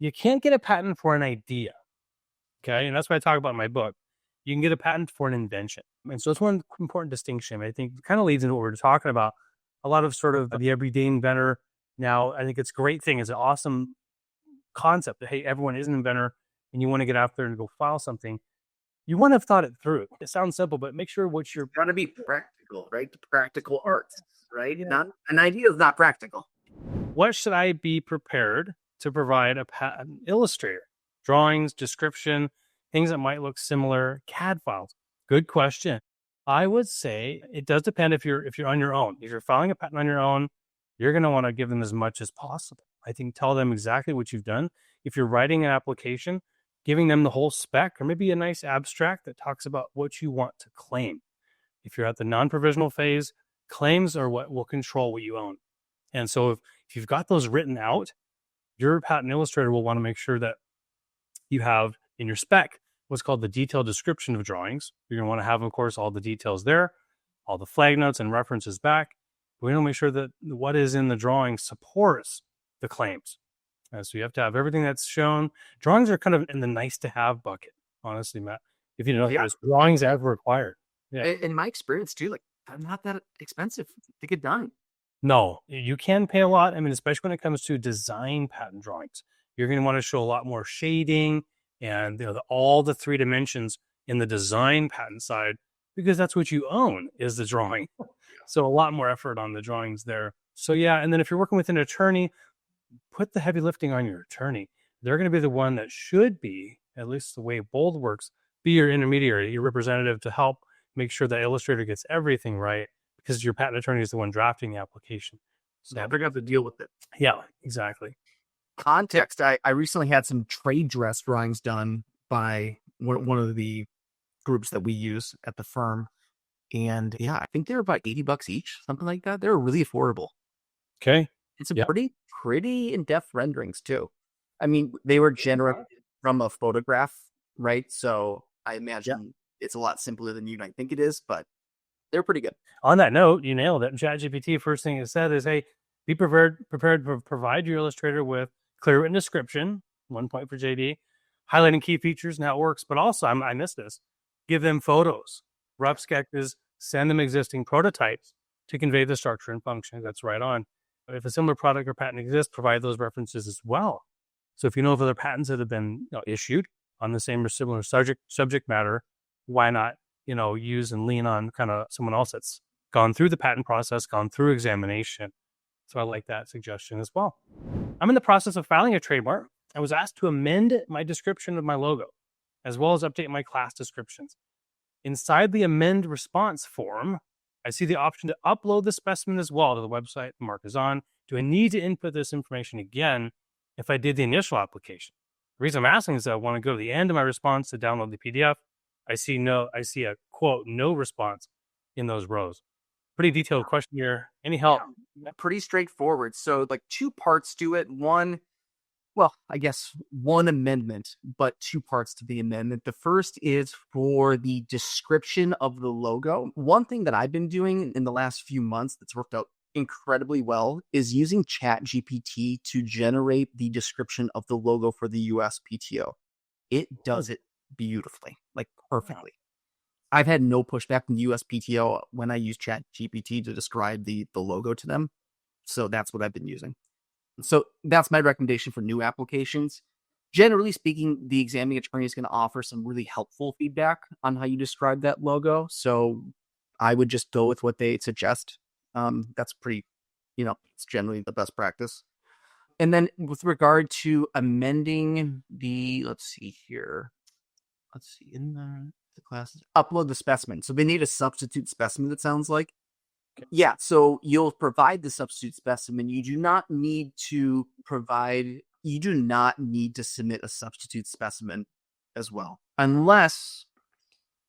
You can't get a patent for an idea. Okay. And that's what I talk about in my book. You can get a patent for an invention. And so it's one important distinction. I think it kind of leads into what we're talking about. A lot of sort of the everyday inventor now, I think it's a great thing. It's an awesome concept that, hey, everyone is an inventor and you want to get out there and go file something. You want to have thought it through. It sounds simple, but make sure what you're got to be practical, right? The practical arts, right? Yeah. Not an idea is not practical. What should I be prepared to provide a patent illustrator? Drawings, description, things that might look similar, CAD files. Good question. I would say it does depend if you're on your own. If you're filing a patent on your own, you're going to want to give them as much as possible. I think tell them exactly what you've done. If you're writing an application, giving them the whole spec or maybe a nice abstract that talks about what you want to claim. If you're at the non-provisional phase, claims are what will control what you own. And so if you've got those written out, your patent illustrator will want to make sure that you have in your spec what's called the detailed description of drawings. You're going to want to have, of course, all the details there, all the flag notes and references back. We want to make sure that what is in the drawing supports the claims. So you have to have everything that's shown. Drawings are kind of in the nice to have bucket, honestly, Matt. If you know, there's drawings as required. Yeah. In my experience too, like they're not that expensive to get done. No, you can pay a lot. I mean, especially when it comes to design patent drawings, you're going to want to show a lot more shading and all the 3 dimensions in the design patent side, because that's what you own is the drawing. So a lot more effort on the drawings there. So yeah, and then if you're working with an attorney, put the heavy lifting on your attorney. They're going to be the one that should be, at least the way Bold works, be your intermediary, your representative to help make sure that Illustrator gets everything right, because your patent attorney is the one drafting the application. So they're going to have to deal with it. Yeah, exactly. Context, I recently had some trade dress drawings done by one of the groups that we use at the firm. And yeah, I think they're about $80 each, something like that. They're really affordable. Okay. And some pretty in-depth renderings too. I mean, they were generated from a photograph, right? So I imagine it's a lot simpler than you might think it is, but they're pretty good. On that note, you nailed it. ChatGPT, first thing it said is, hey, be prepared to provide your illustrator with clear written description, 1 point for JD, highlighting key features and how it works. But also, I missed this, give them photos, rough sketches, send them existing prototypes to convey the structure and function. That's right on. If a similar product or patent exists, provide those references as well. So if you know of other patents that have been issued on the same or similar subject matter, why not use and lean on kind of someone else that's gone through the patent process, gone through examination. So I like that suggestion as well. I'm in the process of filing a trademark. I was asked to amend my description of my logo, as well as update my class descriptions. Inside the amend response form, I see the option to upload the specimen as well to the website the mark is on. Do I need to input this information again if I did the initial application? The reason I'm asking is that I want to go to the end of my response to download the PDF. I see a quote, no response in those rows. Pretty detailed question here. Any help? Yeah, pretty straightforward. So like 2 parts to it. One amendment, but 2 parts to the amendment. The first is for the description of the logo. One thing that I've been doing in the last few months that's worked out incredibly well is using ChatGPT to generate the description of the logo for the USPTO. It does it beautifully, like perfectly. I've had no pushback from the USPTO when I use ChatGPT to describe the logo to them. So that's what I've been using. So that's my recommendation for new applications. Generally speaking, the examining attorney is going to offer some really helpful feedback on how you describe that logo. So I would just go with what they suggest. That's pretty, it's generally the best practice. And then with regard to amending in the classes, upload the specimen. So they need a substitute specimen, it sounds like. Okay. Yeah, so you'll provide the substitute specimen. You do not need to submit a substitute specimen as well. Unless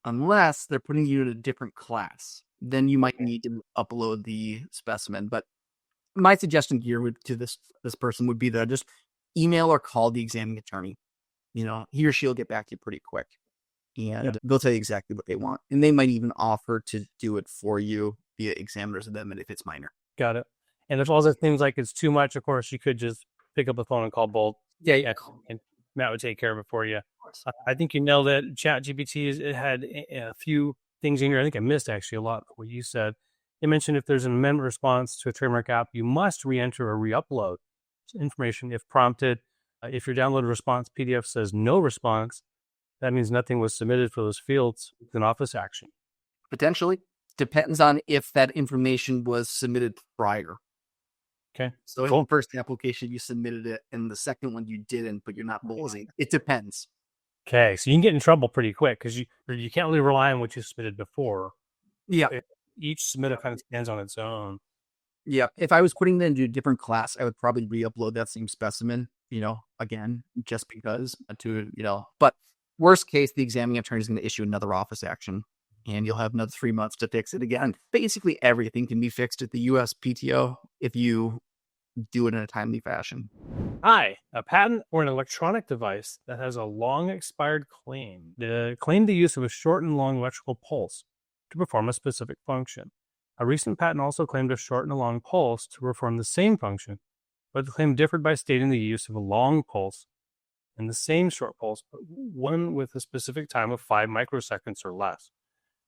they're putting you in a different class, then you might need to upload the specimen. But my suggestion here to this person would be that just email or call the examining attorney. He or she'll get back to you pretty quick. And they'll tell you exactly what they want. And they might even offer to do it for you via examiner's amendment if it's minor. Got it. And if all the things like it's too much, of course, you could just pick up the phone and call Bolt Yeah. And Matt would take care of it for you. I think you nailed it. It had a few things in here. I think I missed actually a lot of what you said. It mentioned if there's an amendment response to a trademark app, you must re-enter or re-upload information if prompted. If your downloaded response PDF says no response, that means nothing was submitted for those fields with an office action. Potentially. Depends on if that information was submitted prior. Okay. So in the first application, you submitted it, and the second one you didn't, but you're not losing. It depends. Okay. So you can get in trouble pretty quick because you can't really rely on what you submitted before. Yeah. Each submittal kind of stands on its own. Yeah. If I was putting it into a different class, I would probably re-upload that same specimen, again, just because but worst case, the examining attorney is going to issue another office action and you'll have another 3 months to fix it again. Basically everything can be fixed at the USPTO if you do it in a timely fashion. Hi, a patent or an electronic device that has a long expired claim. Claim the use of a short and long electrical pulse to perform a specific function. A recent patent also claimed a short and a long pulse to perform the same function, but the claim differed by stating the use of a long pulse and the same short pulse, but one with a specific time of 5 microseconds or less.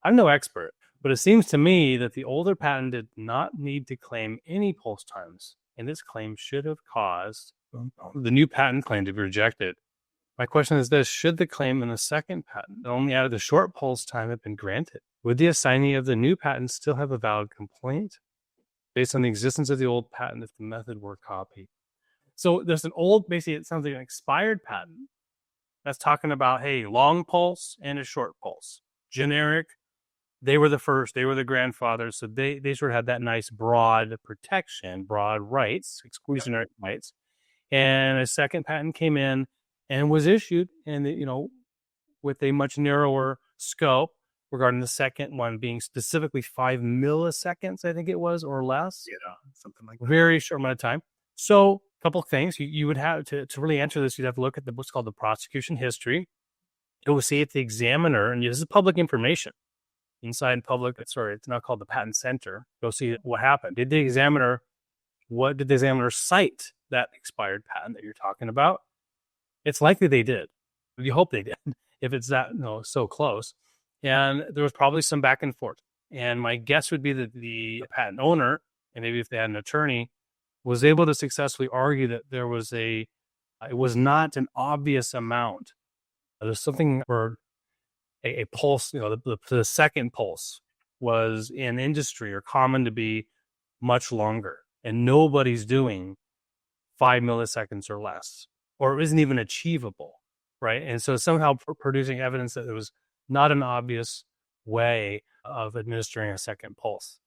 I'm no expert, but it seems to me that the older patent did not need to claim any pulse times, and this claim should have caused the new patent claim to be rejected. My question is this: should the claim in the second patent that only added the short pulse time have been granted? Would the assignee of the new patent still have a valid complaint based on the existence of the old patent if the method were copied? So there's an old, basically it sounds like an expired patent that's talking about, hey, long pulse and a short pulse. Generic. They were the first, they were the grandfathers. So they sort of had that nice broad protection, broad rights, exclusionary rights. And a second patent came in and was issued, and with a much narrower scope regarding the second one being specifically 5 milliseconds, I think it was, or less. Yeah, something like that. Very short amount of time. So a couple of things. You would have to really answer this, you'd have to look at what's called the prosecution history. It will see if the examiner, and this is public information, inside public, it's now called the patent center. Go see what happened. What did the examiner cite that expired patent that you're talking about? It's likely they did. You hope they did, if it's that so close. And there was probably some back and forth. And my guess would be that the patent owner, and maybe if they had an attorney, was able to successfully argue that it was not an obvious amount. There's something where a pulse, the second pulse was in industry or common to be much longer, and nobody's doing 5 milliseconds or less, or it isn't even achievable, right? And so somehow producing evidence that it was not an obvious way of administering a second pulse.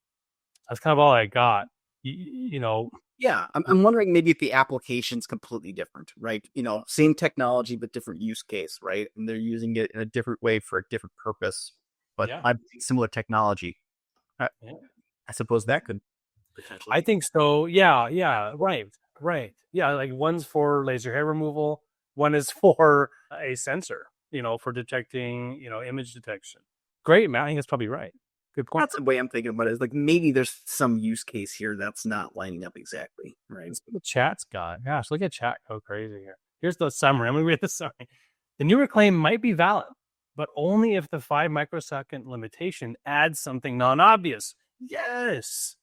That's kind of all I got. Yeah, I'm wondering maybe if the application's completely different, right? Same technology, but different use case, right? And they're using it in a different way for a different purpose, but similar technology. I suppose that could potentially. I think so. Yeah, right. Yeah, like one's for laser hair removal, one is for a sensor, for detecting, image detection. Great, Matt. I think that's probably right. Good point. That's the way I'm thinking about it. Is like maybe there's some use case here that's not lining up exactly, right? That's what the chat's got. Gosh, look at chat go crazy here. Here's the summary. I'm going to read the summary. The newer claim might be valid, but only if the 5 microsecond limitation adds something non-obvious. Yes.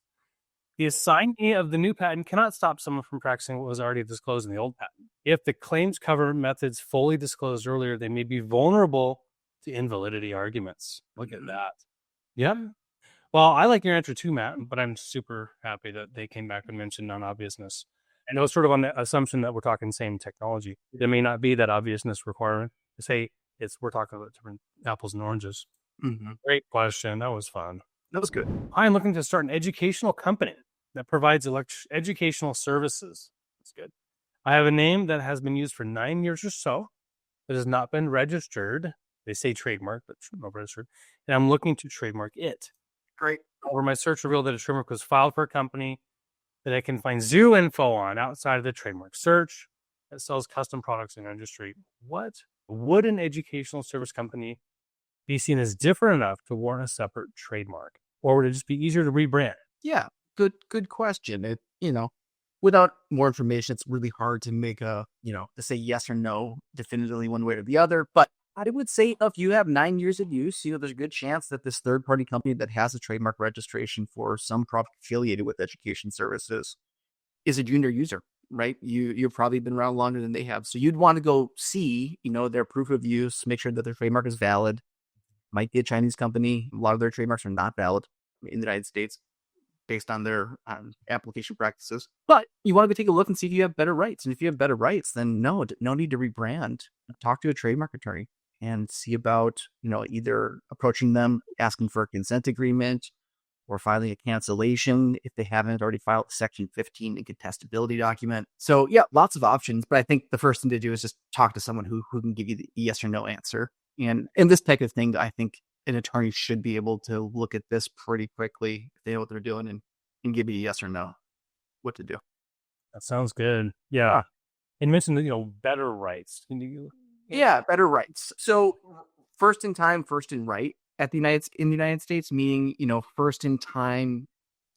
The assignee of the new patent cannot stop someone from practicing what was already disclosed in the old patent. If the claims cover methods fully disclosed earlier, they may be vulnerable to invalidity arguments. Look at that. Yep. Well, I like your answer too, Matt, but I'm super happy that they came back and mentioned non-obviousness. And it was sort of on the assumption that we're talking same technology. There may not be that obviousness requirement. Say we're talking about different apples and oranges. Mm-hmm. Great question. That was fun. That was good. I'm looking to start an educational company that provides educational services. That's good. I have a name that has been used for 9 years or so. It has not been registered. They say trademark, but not registered. And I'm looking to trademark it. Great. However, my search revealed that a trademark was filed for a company that I can find zero info on outside of the trademark search that sells custom products in the industry. What? Would an educational service company be seen as different enough to warrant a separate trademark? Or would it just be easier to rebrand? Yeah, good question. without more information, it's really hard to make to say yes or no definitively one way or the other. But I would say if you have 9 years of use, there's a good chance that this third-party company that has a trademark registration for some product affiliated with education services is a junior user, right? You've probably been around longer than they have. So you'd want to go see, their proof of use, make sure that their trademark is valid. Might be a Chinese company. A lot of their trademarks are not valid in the United States based on their application practices. But you want to go take a look and see if you have better rights. And if you have better rights, then no need to rebrand. Talk to a trademark attorney and see about, either approaching them, asking for a consent agreement, or filing a cancellation if they haven't already filed Section 15 incontestability document. So yeah, lots of options. But I think the first thing to do is just talk to someone who can give you the yes or no answer. And this type of thing, I think an attorney should be able to look at this pretty quickly if they know what they're doing and give you a yes or no what to do. That sounds good. Yeah. And you mentioned, better rights. Yeah, better rights. So first in time, first in right in the United States, meaning, first in time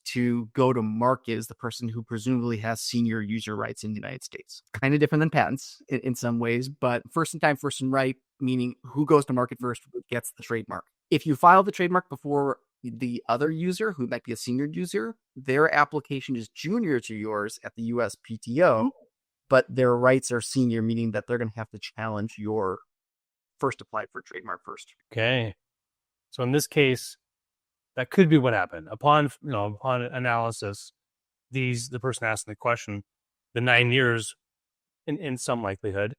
to go to market is the person who presumably has senior user rights in the United States. Kind of different than patents in some ways, but first in time, first in right, meaning who goes to market first gets the trademark. If you file the trademark before the other user, who might be a senior user, their application is junior to yours at the USPTO, but their rights are senior, meaning that they're going to have to challenge your first applied for trademark first. Okay. So in this case, that could be what happened. Upon analysis, the person asking the question, the 9 years, in some likelihood,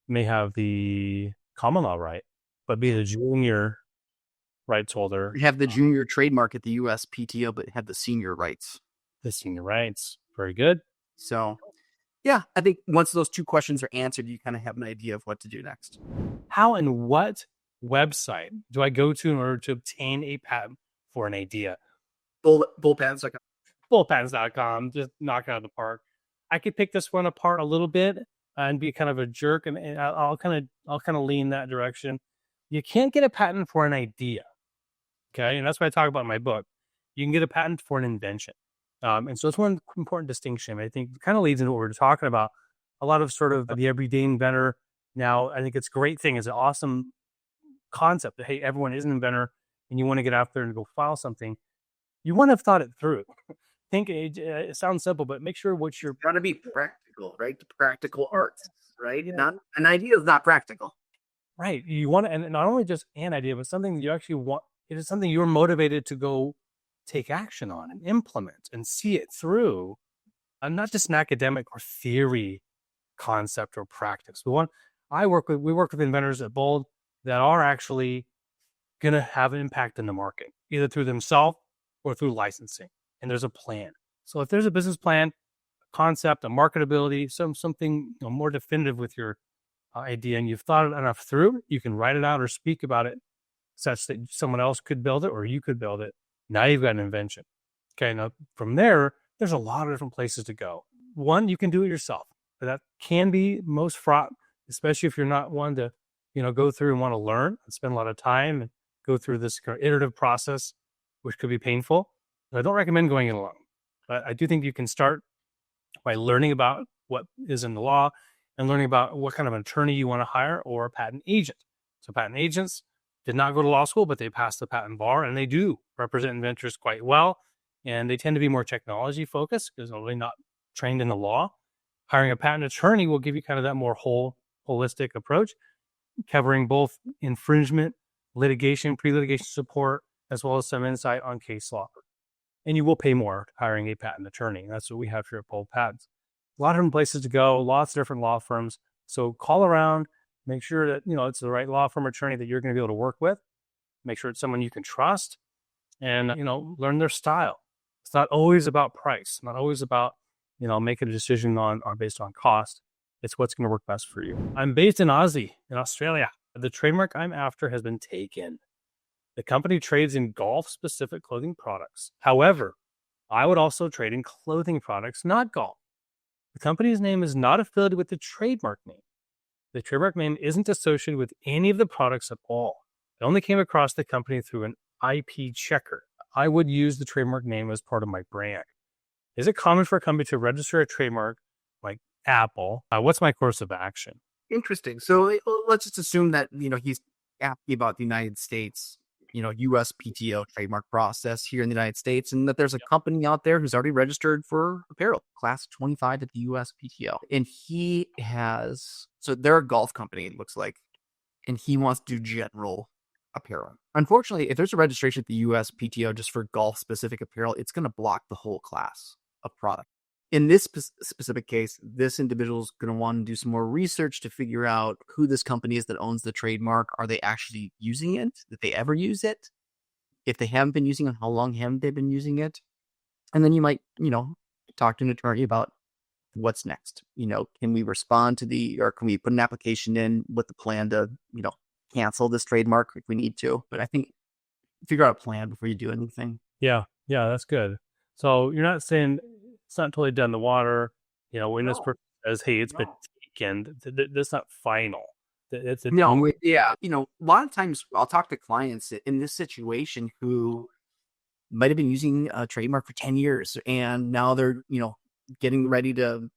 may have the common law right, but be the junior rights holder. You have the junior trademark at the USPTO, but have the senior rights. The senior rights. Very good. So, yeah, I think once those two questions are answered, you kind of have an idea of what to do next. How and what website do I go to in order to obtain a patent for an idea? Bullpatents.com. Bullpatents.com. Just knock it out of the park. I could pick this one apart a little bit and be kind of a jerk, and I'll kind of lean that direction. You can't get a patent for an idea. Okay, and that's what I talk about in my book. You can get a patent for an invention. And so it's one important distinction. I think kind of leads into what we're talking about. A lot of sort of the everyday inventor now, I think it's a great thing. It's an awesome concept that, hey, everyone is an inventor and you want to get out there and go file something. You want to have thought it through. Think it sounds simple, but make sure what you're... Got to be practical, right? The practical arts, right? Yeah. Not an idea is not practical. Right. You want to, and not only just an idea, but something that you actually want. It is something you're motivated to go take action on and implement and see it through. And not just an academic or theory concept or practice. We work with inventors at Bold that are actually going to have an impact in the market, either through themselves or through licensing. And there's a plan. So if there's a business plan, a concept, a marketability, something more definitive with your idea, and you've thought it enough through, you can write it out or speak about it such that someone else could build it or you could build it. Now you've got an invention. Okay, now from there, there's a lot of different places to go. One, you can do it yourself. But that can be most fraught, especially if you're not one to, go through and want to learn and spend a lot of time and go through this kind of iterative process, which could be painful. I don't recommend going it alone. But I do think you can start by learning about what is in the law and learning about what kind of an attorney you want to hire or a patent agent. So patent agents did not go to law school, but they passed the patent bar, and they do represent inventors quite well. And they tend to be more technology focused because they're really not trained in the law. Hiring a patent attorney will give you kind of that more holistic approach, covering both infringement, litigation, pre-litigation support, as well as some insight on case law. And you will pay more hiring a patent attorney. That's what we have here at Bold Patents. A lot of different places to go, lots of different law firms. So call around, make sure that, it's the right law firm attorney that you're going to be able to work with. Make sure it's someone you can trust and, learn their style. It's not always about price, not always about, making a decision based on cost. It's what's going to work best for you. I'm based in Aussie, in Australia. The trademark I'm after has been taken. The company trades in golf-specific clothing products. However, I would also trade in clothing products, not golf. The company's name is not affiliated with the trademark name. The trademark name isn't associated with any of the products at all. I only came across the company through an IP checker. I would use the trademark name as part of my brand. Is it common for a company to register a trademark like Apple? What's my course of action? Interesting. So let's just assume that, he's asking about the United States, USPTO trademark process here in the United States, and that there's a company out there who's already registered for apparel, class 25 at the USPTO. And so they're a golf company, it looks like, and he wants to do general apparel. Unfortunately, if there's a registration at the USPTO just for golf specific apparel, it's going to block the whole class of product. In this specific case, this individual is going to want to do some more research to figure out who this company is that owns the trademark. Are they actually using it? Did they ever use it? If they haven't been using it, how long haven't they been using it? And then you might, talk to an attorney about what's next. Can we respond or can we put an application in with the plan to, cancel this trademark if we need to? But I think figure out a plan before you do anything. Yeah, that's good. So you're not saying it's not totally dead in the water. When this person says, "Hey, it's been taken," that's not final. It's no, yeah. A lot of times I'll talk to clients in this situation who might have been using a trademark for 10 years and now they're, getting ready to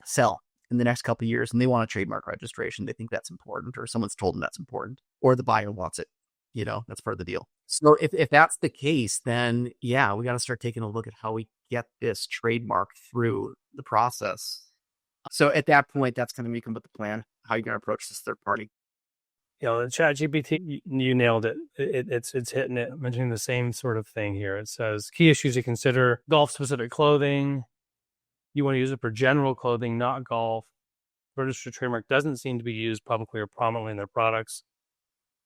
sell in the next couple of years and they want a trademark registration. They think that's important, or someone's told them that's important, or the buyer wants it. That's part of the deal. So if that's the case, then yeah, we got to start taking a look at how we get this trademark through the process. So at that point, that's going to become the plan, how you're going to approach this third party. The ChatGPT, you nailed it. It's hitting it, mentioning the same sort of thing here. It says key issues to consider: golf specific clothing. You want to use it for general clothing, not golf. Registered trademark doesn't seem to be used publicly or prominently in their products,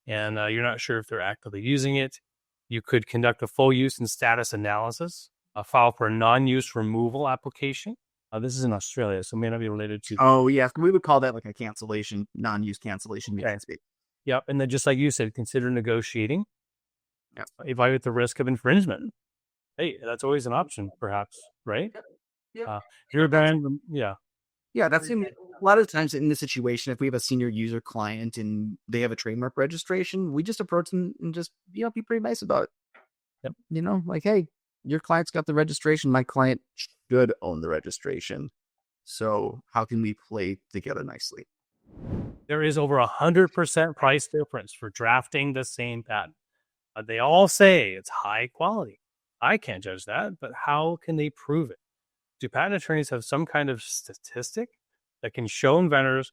and you're not sure if they're actively using it. You could conduct a full use and status analysis, file for a non-use removal application. This is in Australia, so it may not be related to... Oh, yeah. We would call that like a cancellation, non-use cancellation. Okay. Yep. And then just like you said, consider negotiating. Yep. Evaluate the risk of infringement. Hey, that's always an option, perhaps, right? Yep. You're a brand, yeah. Yeah, that's a lot of times in this situation, if we have a senior user client and they have a trademark registration, we just approach them and just, be pretty nice about it. Yep. Like, hey, your client's got the registration. My client should own the registration. So how can we play together nicely? There is over 100% price difference for drafting the same patent. They all say it's high quality. I can't judge that, but how can they prove it? Do patent attorneys have some kind of statistic that can show inventors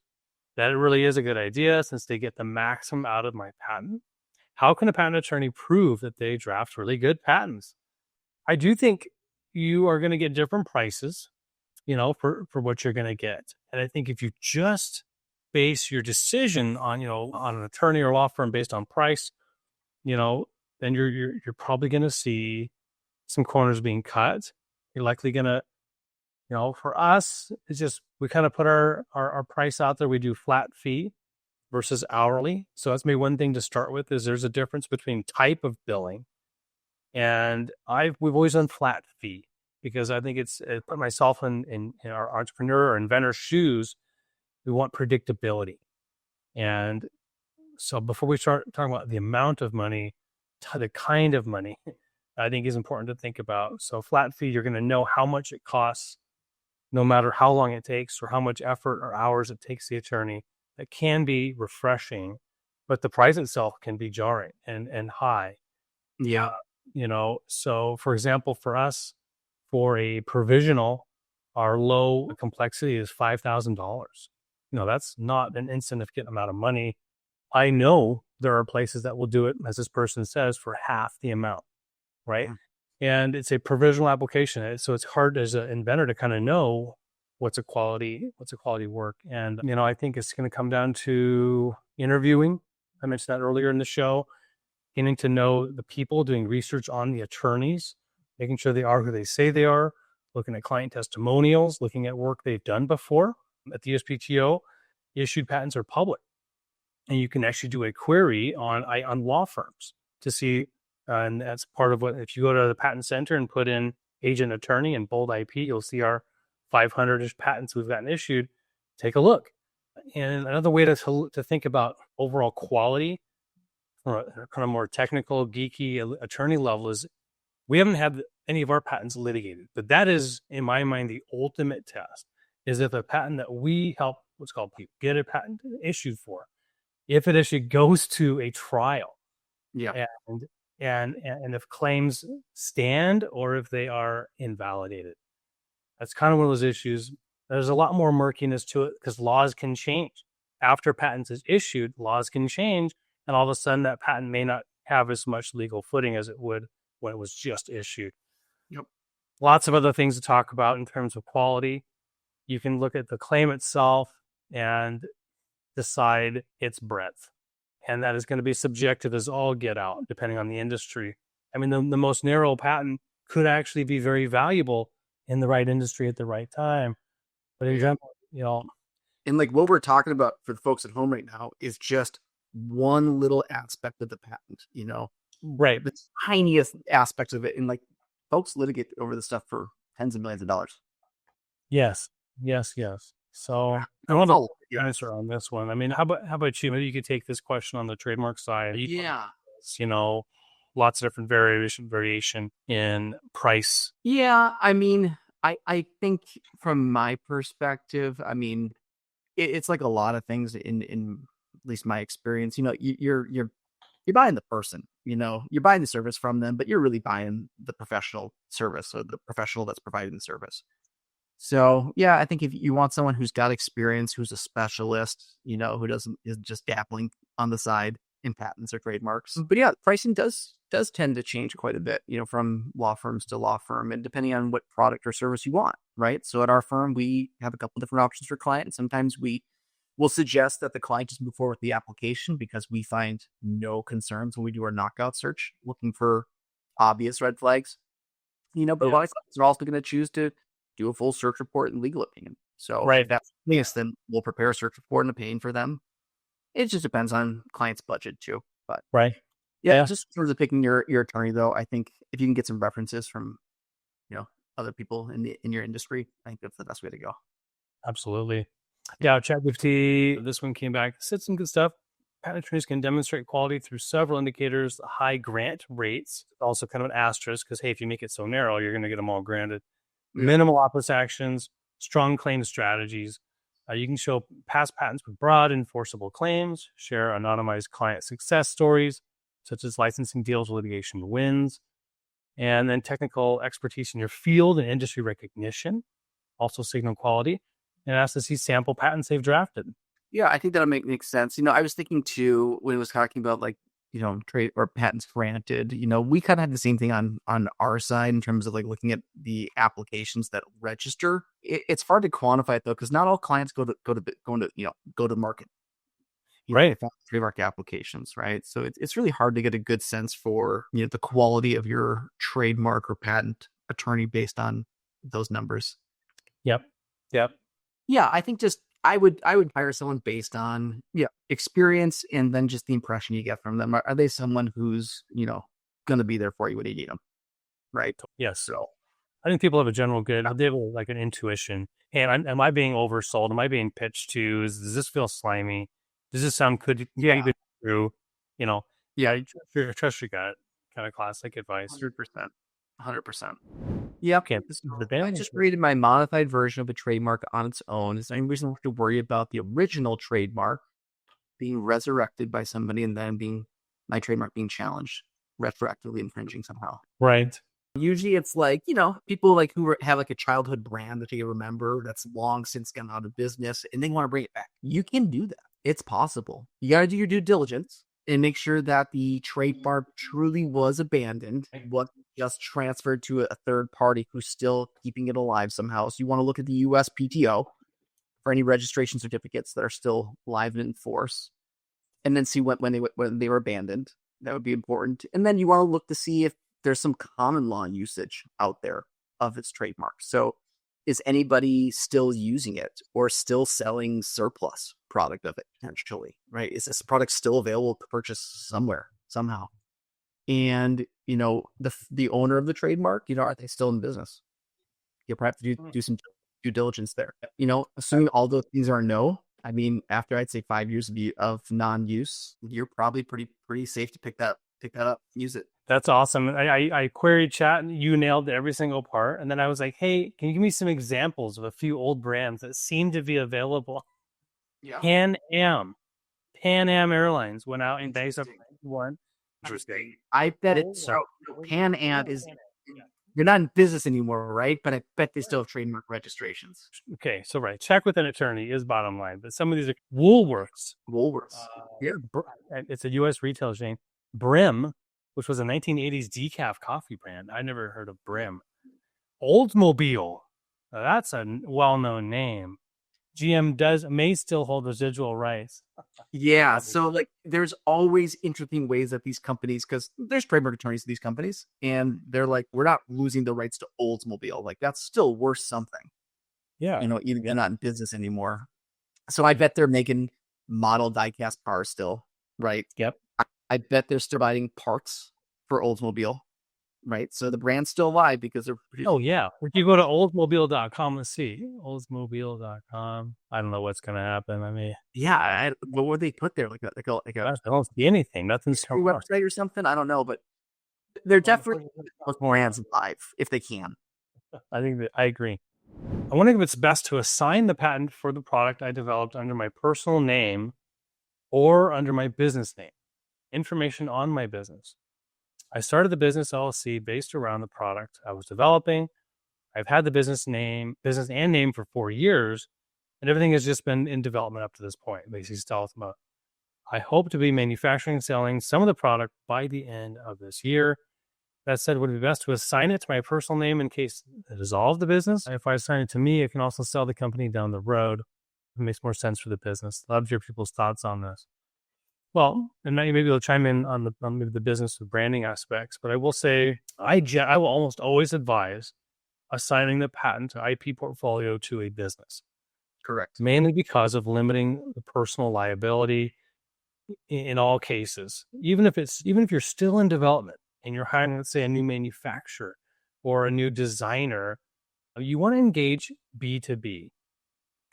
that it really is a good idea since they get the maximum out of my patent? How can a patent attorney prove that they draft really good patents? I do think you are going to get different prices, for what you're going to get. And I think if you just base your decision on, on an attorney or law firm based on price, then you're probably going to see some corners being cut. You're likely going to, for us, it's just, we kind of put our price out there. We do flat fee versus hourly. So that's maybe one thing to start with, is there's a difference between type of billing. And we've always done flat fee because I think it put myself in our entrepreneur or inventor shoes. We want predictability. And so before we start talking about the amount of money, the kind of money, I think is important to think about. So flat fee, you're going to know how much it costs, no matter how long it takes or how much effort or hours it takes the attorney. That can be refreshing, but the price itself can be jarring and high. Yeah. So for example, for us, for a provisional, our low complexity is $5,000. That's not an insignificant amount of money. I know there are places that will do it, as this person says, for half the amount, right? And it's a provisional application. So it's hard as an inventor to kind of know what's a quality work. And, I think it's going to come down to interviewing. I mentioned that earlier in the show, getting to know the people, doing research on the attorneys, making sure they are who they say they are, looking at client testimonials, looking at work they've done before. At the USPTO, issued patents are public. And you can actually do a query on law firms to see, and that's part of what, if you go to the patent center and put in agent attorney and bold IP, you'll see our 500-ish patents we've gotten issued. Take a look. And another way to think about overall quality from a kind of more technical, geeky attorney level is We haven't had any of our patents litigated, but that is, in my mind, the ultimate test. Is if a patent that we help, what's called get a patent issued for, if it actually goes to a trial, Yeah. and if claims stand or if they are invalidated. That's kind of one of those issues. There's a lot more murkiness to it because laws can change. After patents is issued, laws can change, and all of a sudden that patent may not have as much legal footing as it would when it was just issued. Yep. Lots of other things to talk about in terms of quality. You can look at the claim itself and decide its breadth. And that is going to be subjective as all get out, depending on the industry. I mean, the most narrow patent could actually be very valuable in the right industry at the right time. But in general, and like what we're talking about for the folks at home right now is just one little aspect of the patent, right. The tiniest aspect of it. And like folks litigate over this stuff for tens of millions of dollars. Yes. So I want to answer on this one. I mean, how about you? Maybe you could take this question on the trademark side. Yeah. Lots of different variation in price. Yeah. I mean, I think from my perspective, I mean, it's like a lot of things in at least my experience, you're buying the person, you're buying the service from them, but you're really buying the professional service or the professional that's providing the service. So yeah, I think if you want someone who's got experience, who's a specialist, who is just dabbling on the side in patents or trademarks. But yeah, pricing does tend to change quite a bit, from law firms to law firm, and depending on what product or service you want, right? So at our firm, we have a couple different options for clients. Sometimes we will suggest that the client just move forward with the application because we find no concerns when we do our knockout search, looking for obvious red flags. But a lot of clients are also going to choose to do a full search report and legal opinion. So if that's the case, then we'll prepare a search report and opinion for them. It just depends on client's budget too. But just in terms of picking your attorney, though, I think if you can get some references from other people in your industry, I think that's the best way to go. Absolutely. Yeah, ChatGPT, this one came back, said some good stuff. Patent attorneys can demonstrate quality through several indicators, high grant rates, also kind of an asterisk, because, hey, if you make it so narrow, you're going to get them all granted. Yeah. Minimal opus actions, strong claim strategies. You can show past patents with broad enforceable claims, share anonymized client success stories, such as licensing deals, litigation wins, and then technical expertise in your field and industry recognition, also signal quality, and ask to see sample patents they've drafted. Yeah, I think that'll make sense. I was thinking too, when it was talking about like, trade or patents granted, we kind of had the same thing on our side in terms of like looking at the applications that register. It's hard to quantify it though, because not all clients go to market. Right. Trademark applications, right? So it's really hard to get a good sense for, the quality of your trademark or patent attorney based on those numbers. Yep. Yeah, I think I would hire someone based on experience and then just the impression you get from them. Are they someone who's going to be there for you when you need them, right? Yes. So I think people have a general good, they have like an intuition. And am I being oversold? Am I being pitched to? Does this feel slimy? Does this sound good? Yeah, good through. Trust your gut. Kind of classic advice. 100%. Yep. Okay. I just created my modified version of a trademark on its own. Is there any reason to worry about the original trademark being resurrected by somebody and then my trademark being challenged, retroactively infringing somehow? Right. Usually it's like, people like who have like a childhood brand that you remember that's long since gone out of business and they want to bring it back. You can do that. It's possible. You got to do your due diligence and make sure that the trademark truly was abandoned, wasn't just transferred to a third party who's still keeping it alive somehow. So you want to look at the USPTO for any registration certificates that are still live and in force, and then see when they were abandoned. That would be important. And then you want to look to see if there's some common law usage out there of its trademark. So is anybody still using it or still selling surplus product of it potentially, right? Is this product still available to purchase somewhere, somehow? And, the owner of the trademark, are they still in business? You probably have to do some due diligence there. Assuming all those things are no, I mean, after I'd say 5 years of non-use, you're probably pretty safe to pick that up, use it. That's awesome. I queried chat and you nailed every single part. And then I was like, hey, can you give me some examples of a few old brands that seem to be available? Yeah. Pan Am Airlines went out and based up one. Interesting. I bet it's So, Pan Am is you're not in business anymore, right? But I bet they still have trademark registrations. okay, so right, check with an attorney is bottom line. But some of these are Woolworths. Woolworths. Yeah. It's a U.S. retail chain. Brim, which was a 1980s decaf coffee brand. I never heard of Brim. Oldsmobile. Now, that's a well-known name. GM may still hold residual rights. Yeah. So like there's always interesting ways that these companies, because there's trademark attorneys to these companies, and they're like, we're not losing the rights to Oldsmobile. Like that's still worth something. Yeah. Even they're not in business anymore. So I bet they're making model diecast cars still, right? Yep. I bet they're still providing parts for Oldsmobile, right? So the brand's still alive because they're. Oh, yeah. If you go to oldsmobile.com, let's see. Oldsmobile.com. I don't know what's going to happen. I mean, yeah. What would they put there? Like a I don't see anything. Nothing's website or something? I don't know, but they're definitely put more hands alive if they can. I think that I agree. I wonder if it's best to assign the patent for the product I developed under my personal name or under my business name. Information on my business. I started the business LLC based around the product I was developing. I've had the business and name for 4 years, and everything has just been in development up to this point. Basically, stealth mode. I hope to be manufacturing and selling some of the product by the end of this year. That said, would it be best to assign it to my personal name in case I dissolve the business? If I assign it to me, I can also sell the company down the road. It makes more sense for the business. Love to hear people's thoughts on this. Well, and maybe they'll chime in on maybe the business of branding aspects, but I will say I will almost always advise assigning the patent to IP portfolio to a business. Correct. Mainly because of limiting the personal liability in all cases. Even if you're still in development and you're hiring, let's say, a new manufacturer or a new designer, you want to engage B2B,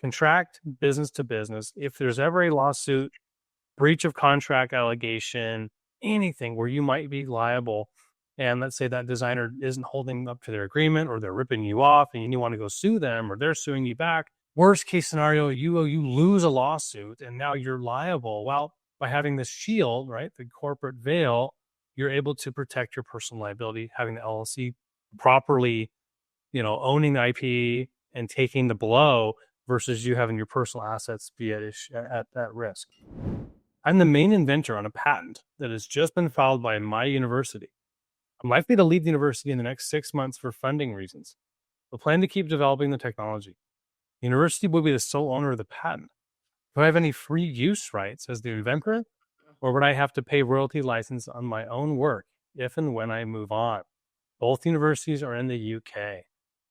contract business to business. If there's ever a lawsuit, breach of contract allegation, anything where you might be liable, and let's say that designer isn't holding up to their agreement or they're ripping you off and you want to go sue them or they're suing you back, worst case scenario, you lose a lawsuit and now you're liable. Well, by having this shield, right, the corporate veil, you're able to protect your personal liability, having the LLC properly, owning the IP and taking the blow versus you having your personal assets be at risk. I'm the main inventor on a patent that has just been filed by my university. I'm likely to leave the university in the next 6 months for funding reasons. I plan to keep developing the technology. The university will be the sole owner of the patent. Do I have any free use rights as the inventor, or would I have to pay royalty license on my own work if and when I move on? Both universities are in the UK.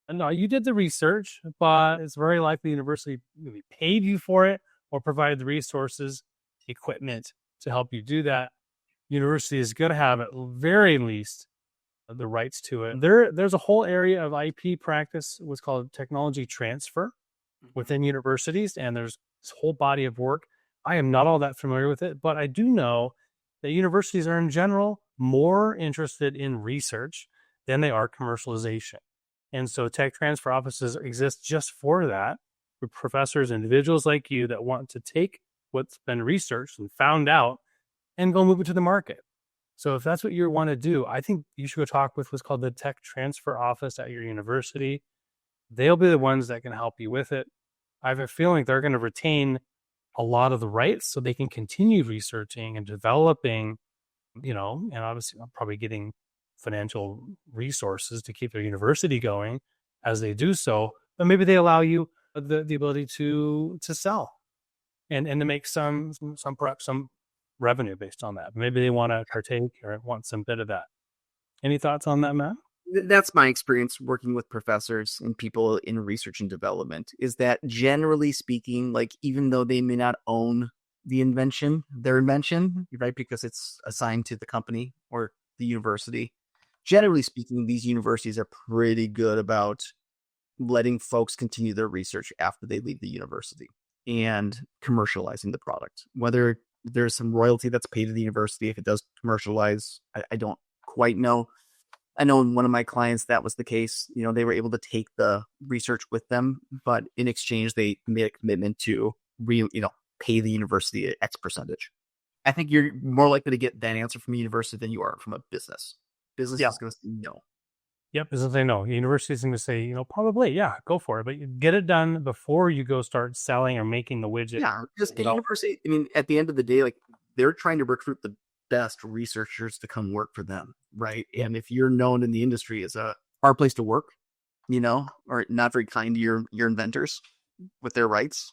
And now you did the research, but it's very likely the university maybe paid you for it or provided the resources, equipment to help you do that. University is going to have at very least the rights to it. There's a whole area of IP practice, what's called technology transfer within universities, and there's this whole body of work. I am not all that familiar with it, but I do know that universities are in general more interested in research than they are commercialization. And so tech transfer offices exist just for that, for professors, individuals like you that want to take what's been researched and found out and go move it to the market. So if that's what you want to do, I think you should go talk with what's called the tech transfer office at your university. They'll be the ones that can help you with it. I have a feeling they're going to retain a lot of the rights so they can continue researching and developing, and obviously probably getting financial resources to keep their university going as they do so. But maybe they allow you the ability to sell and to make some perhaps some revenue based on that. Maybe they want to partake or want some bit of that. Any thoughts on that, Matt? That's my experience working with professors and people in research and development, is that generally speaking, like even though they may not own their invention, right, because it's assigned to the company or the university, generally speaking, these universities are pretty good about letting folks continue their research after they leave the university and commercializing the product. Whether there's some royalty that's paid to the university if it does commercialize, I don't quite know. I know in one of my clients that was the case. They were able to take the research with them, but in exchange they made a commitment to pay the university X percentage. I think you're more likely to get that answer from a university than you are from a business. Business Yeah. is going to say no. Yep. Is they know. University is going to say, probably, yeah, go for it. But you get it done before you go start selling or making the widget. Yeah, because the university, at the end of the day, like they're trying to recruit the best researchers to come work for them, right? And if you're known in the industry as a hard place to work, or not very kind to your inventors with their rights,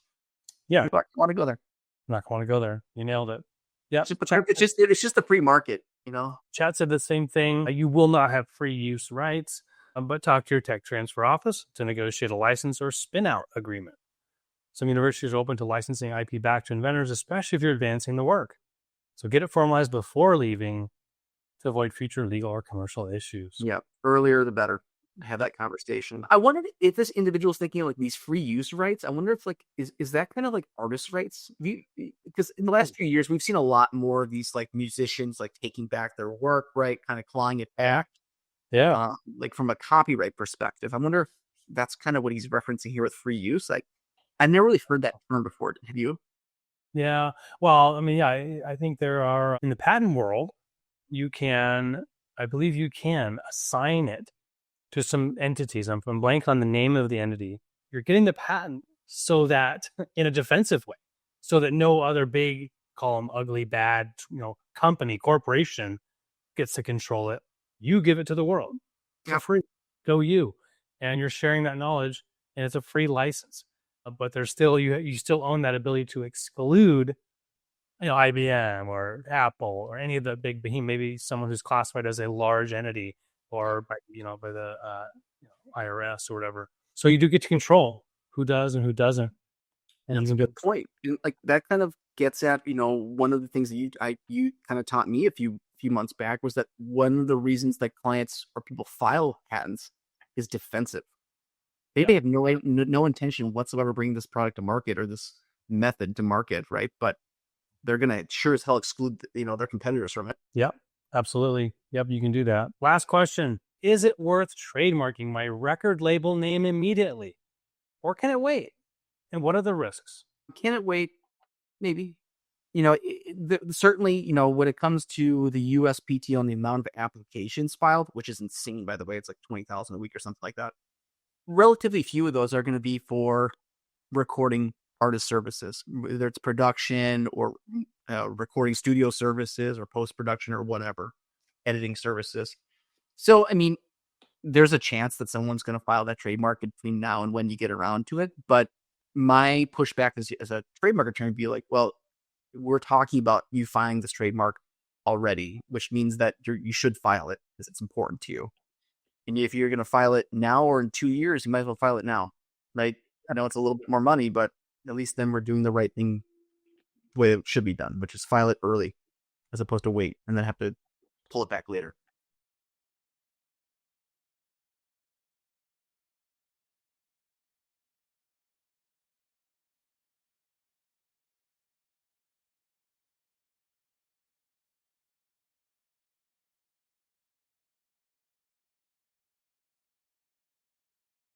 yeah, people want to go there. Not want to go there. You nailed it. Yeah, it's just a free market, Chat said the same thing. You will not have free use rights, but talk to your tech transfer office to negotiate a license or spin out agreement. Some universities are open to licensing IP back to inventors, especially if you're advancing the work. So get it formalized before leaving to avoid future legal or commercial issues. Yeah, earlier the better. Have that conversation. I wondered if this individual's thinking like these free use rights. I wonder if is that kind of like artist rights? Because in the last few years we've seen a lot more of these like musicians like taking back their work, right? Kind of clawing it back. Yeah. Like from a copyright perspective. I wonder if that's kind of what he's referencing here with free use. Like I never really heard that term before. Have you? Yeah. Well, I think there are in the patent world, I believe you can assign it to some entities. I'm blank on the name of the entity. You're getting the patent so that in a defensive way, so that no other big, call them ugly, bad, company, corporation gets to control it. You give it to the world for free. Go you. And you're sharing that knowledge and it's a free license. But there's still, you still own that ability to exclude, IBM or Apple or any of the big behemoth, maybe someone who's classified as a large entity or by the IRS or whatever. So you do get to control who does and who doesn't. And that's a good point. Like that kind of gets at, one of the things that you kind of taught me a few months back was that one of the reasons that clients or people file patents is defensive. They have no intention whatsoever bringing this product to market or this method to market, right? But they're gonna sure as hell exclude their competitors from it. Yep, absolutely. Yep, you can do that. Last question: is it worth trademarking my record label name immediately, or can it wait? And what are the risks? Can it wait? Maybe. Certainly, when it comes to the USPT on the amount of applications filed, which is insane, by the way, it's like 20,000 a week or something like that. Relatively few of those are going to be for recording artist services, whether it's production or recording studio services or post-production or whatever, editing services. So, there's a chance that someone's going to file that trademark between now and when you get around to it. But my pushback as a trademark attorney would be like, well, we're talking about you filing this trademark already, which means that you should file it because it's important to you. And if you're going to file it now or in 2 years, you might as well file it now, right? I know it's a little bit more money, but at least then we're doing the right thing the way it should be done, which is file it early as opposed to wait and then have to pull it back later.